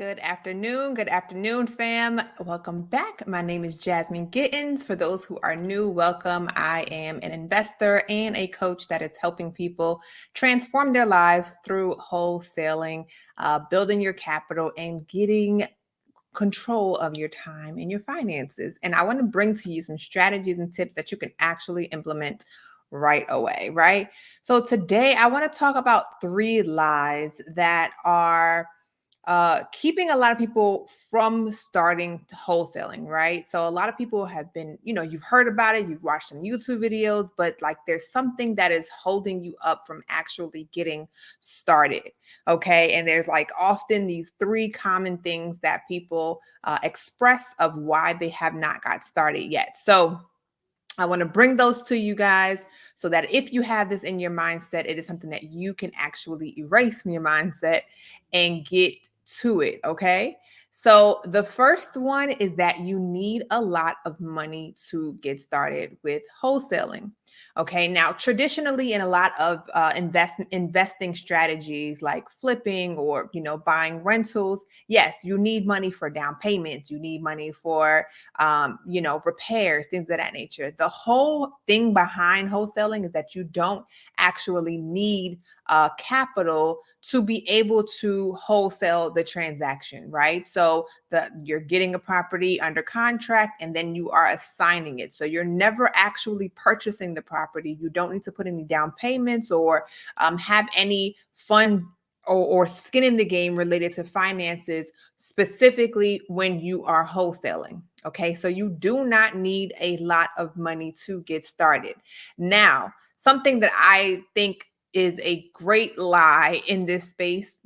Good afternoon, fam. Welcome back. My name is Jasmine Gittens. For those who are new, welcome. I am an investor and a coach that is helping people transform their lives through wholesaling, building your capital, and getting control of your time and your finances. And I want to bring to you some strategies and tips that you can actually implement right away, right? So today I want to talk about 3 lies that are keeping a lot of people from starting wholesaling, right? So a lot of people have been, you've heard about it, you've watched some YouTube videos, but like there's something that is holding you up from actually getting started. Okay. And there's like often these 3 common things that people express of why they have not got started yet. So I want to bring those to you guys so that if you have this in your mindset, it is something that you can actually erase from your mindset and get to it. Okay. So the first one is that you need a lot of money to get started with wholesaling. Okay. Now, traditionally, in a lot of investing strategies like flipping or buying rentals, yes, you need money for down payments. You need money for repairs, things of that nature. The whole thing behind wholesaling is that you don't actually need capital to be able to wholesale the transaction, right? So you're getting a property under contract and then you are assigning it. So you're never actually purchasing the property. You don't need to put any down payments or have any fund or skin in the game related to finances, specifically when you are wholesaling. Okay, so you do not need a lot of money to get started. Now, something that I think is a great lie in this space.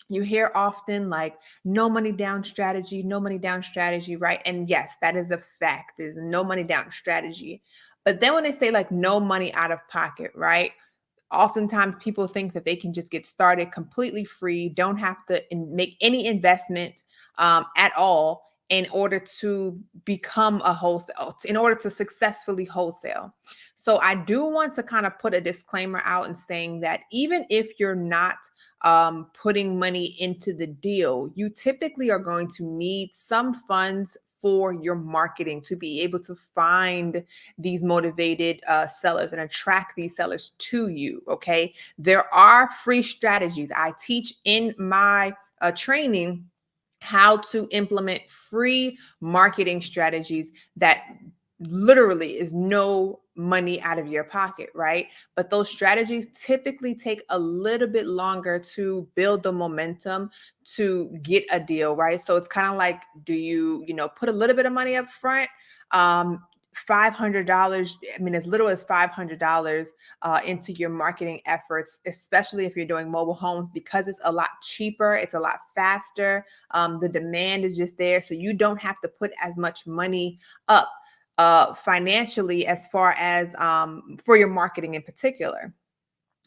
You hear often like no money down strategy, no money down strategy, right? And yes, that is a fact. There's no money down strategy. But then when they say like no money out of pocket, right? Oftentimes people think that they can just get started completely free, don't have to make any investment at all in order to become a wholesale, in order to successfully wholesale. So I do want to kind of put a disclaimer out and saying that even if you're not putting money into the deal, you typically are going to need some funds for your marketing to be able to find these motivated sellers and attract these sellers to you. Okay. There are free strategies. I teach in my training how to implement free marketing strategies that literally is no money out of your pocket, right? But those strategies typically take a little bit longer to build the momentum to get a deal, right? So it's kind of like, do you, put a little bit of money up front? $500, I mean, as little as $500 into your marketing efforts, especially if you're doing mobile homes, because it's a lot cheaper, it's a lot faster. The demand is just there. So you don't have to put as much money up financially as far as for your marketing in particular,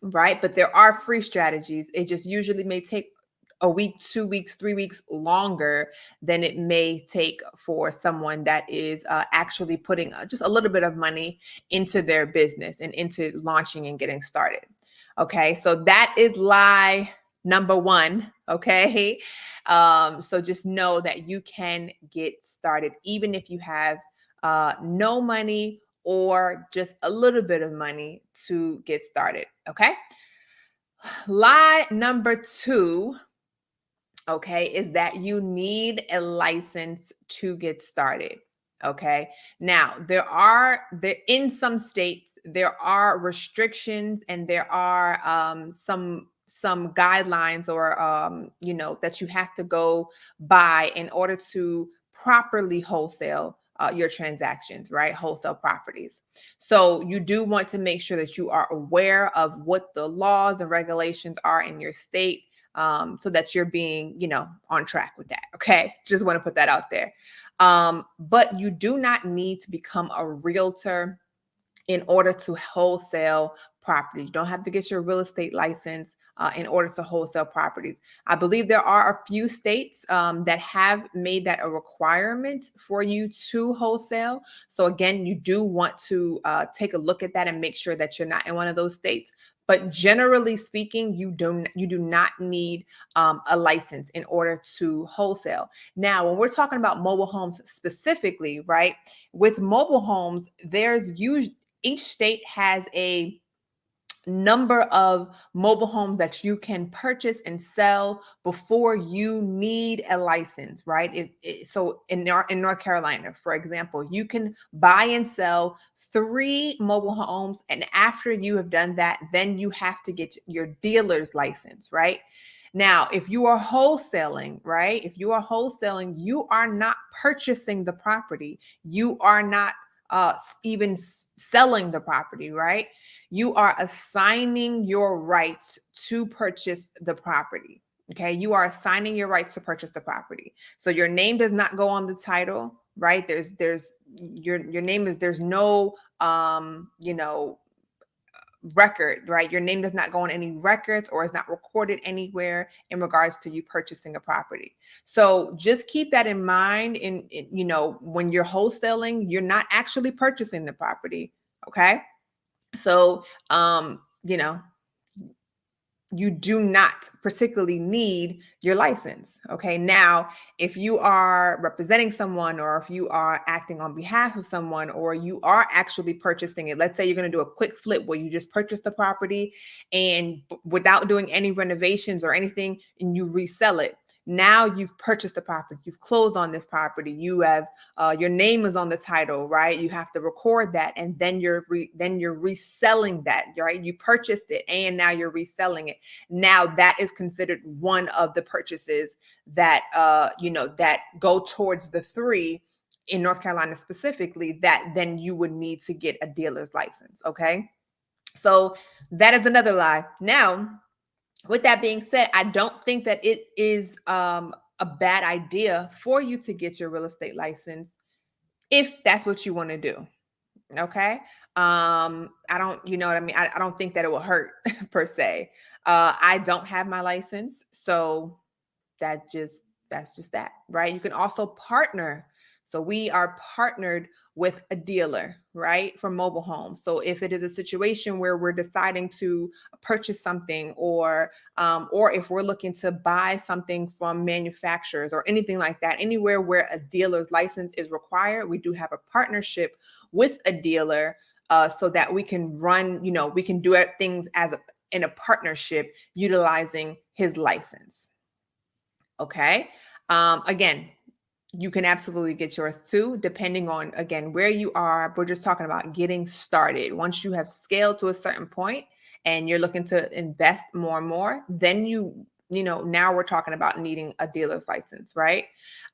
right? But there are free strategies. It just usually may take a week, 2 weeks, 3 weeks longer than it may take for someone that is actually putting just a little bit of money into their business and into launching and getting started. Okay, so that is lie number 1. Okay, so just know that you can get started even if you have no money or just a little bit of money to get started. Okay. Lie number 2, okay, is that you need a license to get started. Okay. Now, there in some states there are restrictions and there are some guidelines or that you have to go by in order to properly wholesale your transactions, right? Wholesale properties. So you do want to make sure that you are aware of what the laws and regulations are in your state, so that you're being, on track with that. Okay. Just want to put that out there. But you do not need to become a realtor in order to wholesale property. You don't have to get your real estate license in order to wholesale properties. I believe there are a few states that have made that a requirement for you to wholesale. So again, you do want to take a look at that and make sure that you're not in one of those states. But generally speaking, you do not need a license in order to wholesale. Now, when we're talking about mobile homes specifically, right? With mobile homes, each state has a number of mobile homes that you can purchase and sell before you need a license, right? So in North Carolina, for example, you can buy and sell 3 mobile homes, and after you have done that, then you have to get your dealer's license, right? Now, if you are wholesaling, right? If you are wholesaling, you are not purchasing the property. You are not even selling the property, right? You are assigning your rights to purchase the property. Okay. You are assigning your rights to purchase the property. So your name does not go on the title, right? There's your name is there's no record, right? Your name does not go on any records or is not recorded anywhere in regards to you purchasing a property. So just keep that in mind when you're wholesaling, you're not actually purchasing the property. Okay. So, you do not particularly need your license. Okay. Now, if you are representing someone, or if you are acting on behalf of someone, or you are actually purchasing it, let's say you're going to do a quick flip where you just purchase the property and without doing any renovations or anything, and you resell it. Now you've purchased the property, you've closed on this property, you have your name is on the title, right? You have to record that, and then you're reselling that, right? You purchased it, and now you're reselling it. Now that is considered one of the purchases that that go towards the 3 in North Carolina specifically, that then you would need to get a dealer's license. Okay, so that is another lie. Now, with that being said, I don't think that it is a bad idea for you to get your real estate license if that's what you want to do. Okay. I don't, you know what I mean? I don't think that it will hurt per se. I don't have my license, so that's just that, right? You can also partner. So we are partnered with a dealer, right, for mobile homes. So if it is a situation where we're deciding to purchase something, or if we're looking to buy something from manufacturers or anything like that, anywhere where a dealer's license is required, we do have a partnership with a dealer, so that we can we can do things in a partnership utilizing his license. Okay. Again, you can absolutely get yours too, depending on, again, where you are. We're just talking about getting started. Once you have scaled to a certain point and you're looking to invest more and more, then now we're talking about needing a dealer's license, right?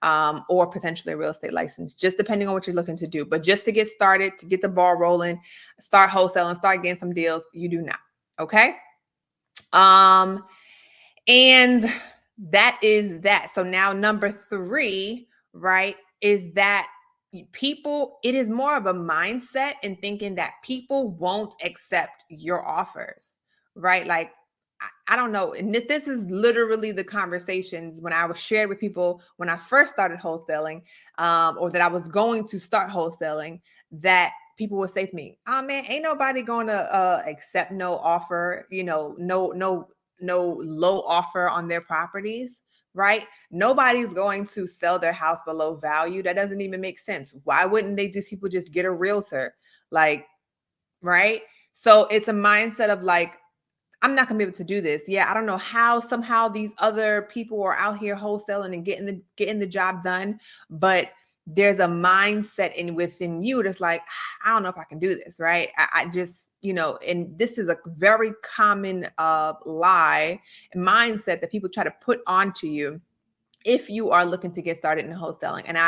Or potentially a real estate license, just depending on what you're looking to do. But just to get started, to get the ball rolling, start wholesaling, start getting some deals, you do not. Okay. Um, and that is that. So now number 3, right, is that it is more of a mindset in thinking that people won't accept your offers, right? Like, I don't know. And this is literally the conversations when I was shared with people when I first started wholesaling, or that I was going to start wholesaling, that people would say to me, "Oh man, ain't nobody going to accept no offer, no low offer on their properties." Right? Nobody's going to sell their house below value. That doesn't even make sense. Why wouldn't people just get a realtor? Like, right? So it's a mindset of like, I'm not gonna be able to do this. Yeah, I don't know how somehow these other people are out here wholesaling and getting the job done, but there's a mindset within you that's like, I don't know if I can do this, right? I just, and this is a very common lie mindset that people try to put onto you if you are looking to get started in wholesaling. And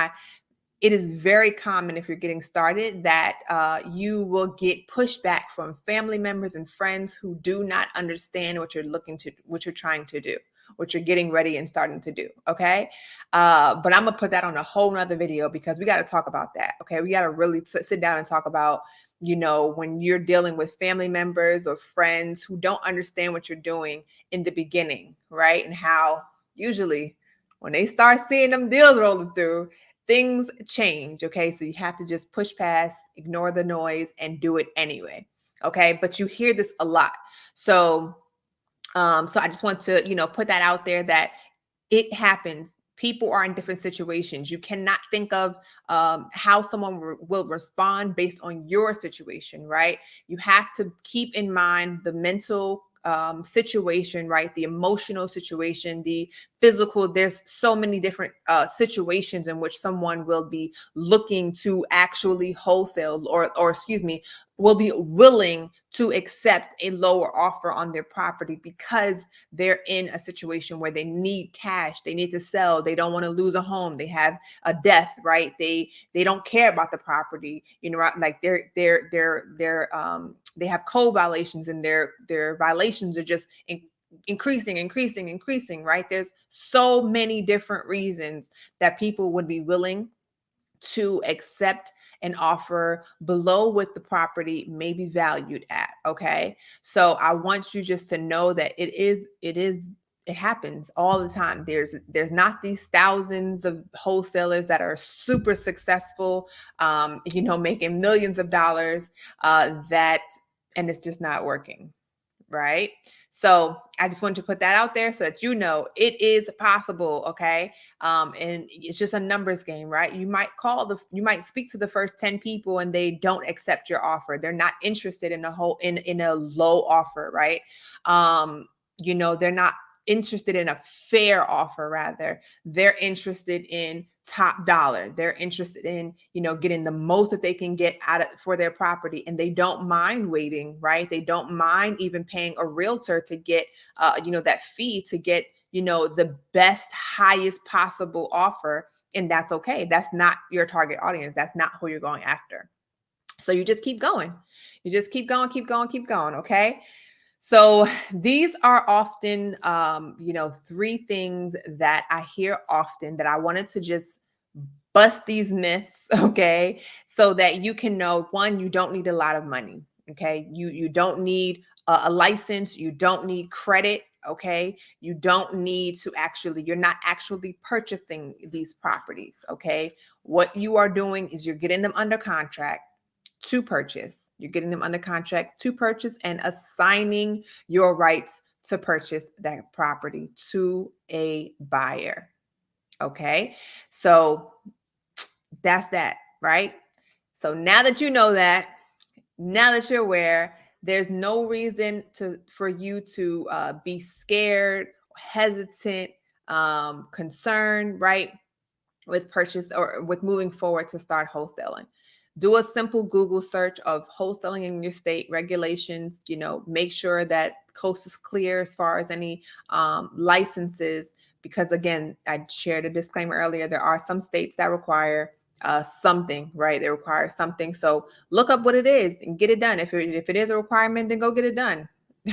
it is very common, if you're getting started, that you will get pushback from family members and friends who do not understand what you're trying to do, what you're getting ready and starting to do. Okay. But I'm gonna put that on a whole nother video, because we got to talk about that. Okay. We got to really sit down and talk about, when you're dealing with family members or friends who don't understand what you're doing in the beginning, right? And how usually when they start seeing them deals rolling through, things change. Okay. So you have to just push past, ignore the noise, and do it anyway. Okay. But you hear this a lot. So, so I just want to, put that out there that it happens. People are in different situations. You cannot think of how someone will respond based on your situation, right? You have to keep in mind the mental situation, right? The emotional situation, the physical. There's so many different situations in which someone will be looking to actually wholesale, or excuse me, will be willing to accept a lower offer on their property because they're in a situation where they need cash, they need to sell, they don't want to lose a home, they have a death, right? They don't care about the property, right? Like they have code violations, and their violations are just increasing, right? There's so many different reasons that people would be willing to accept an offer below what the property may be valued at. Okay. So I want you just to know that it happens all the time. There's not these thousands of wholesalers that are super successful, making millions of dollars, and it's just not working. Right. So I just wanted to put that out there so that it is possible. Okay. And it's just a numbers game, right? You might speak to the first 10 people and they don't accept your offer. They're not interested in a low offer, right? They're not interested in a fair offer. Rather, they're interested in top dollar. They're interested in, getting the most that they can get for their property, and they don't mind waiting, right? They don't mind even paying a realtor to get, that fee to get, the best, highest possible offer. And that's okay. That's not your target audience. That's not who you're going after. So you just keep going. You just keep going, keep going, keep going. Okay. So these are often, three things that I hear often that I wanted to just bust these myths, okay? So that you can know, one, you don't need a lot of money, okay? You don't need a license, you don't need credit, okay? You don't need to you're not actually purchasing these properties, okay? What you are doing is you're getting them under contract to purchase. You're getting them under contract to purchase and assigning your rights to purchase that property to a buyer. Okay. So that's that, right? So now that you know that, now that you're aware, there's no reason for you to be scared, hesitant, concerned, right? With purchase or with moving forward to start wholesaling. Do a simple Google search of wholesaling in your state, regulations, make sure that coast is clear as far as any licenses, because again, I shared a disclaimer earlier, there are some states that require something, right? They require something. So look up what it is and get it done. If it is a requirement, then go get it done.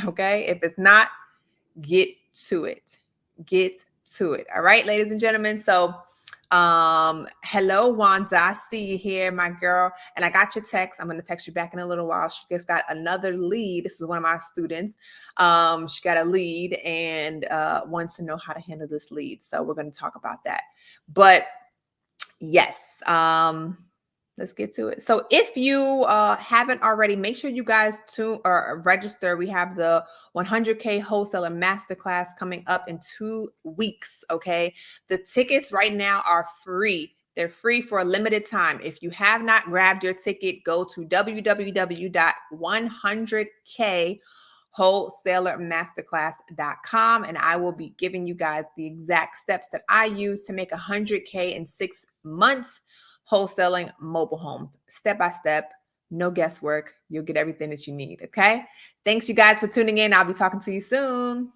Okay. If it's not, get to it. Get to it. All right, ladies and gentlemen. So hello, Wanda. I see you here, my girl. And I got your text. I'm going to text you back in a little while. She just got another lead. This is one of my students. She got a lead and wants to know how to handle this lead. So we're going to talk about that. But yes, let's get to it. So if you haven't already, make sure you guys register. We have the 100K Wholesaler Masterclass coming up in 2 weeks. Okay. The tickets right now are free. They're free for a limited time. If you have not grabbed your ticket, go to www.100kwholesalermasterclass.com, and I will be giving you guys the exact steps that I use to make 100K in 6 months wholesaling mobile homes, step by step, no guesswork. You'll get everything that you need. Okay. Thanks, you guys, for tuning in. I'll be talking to you soon.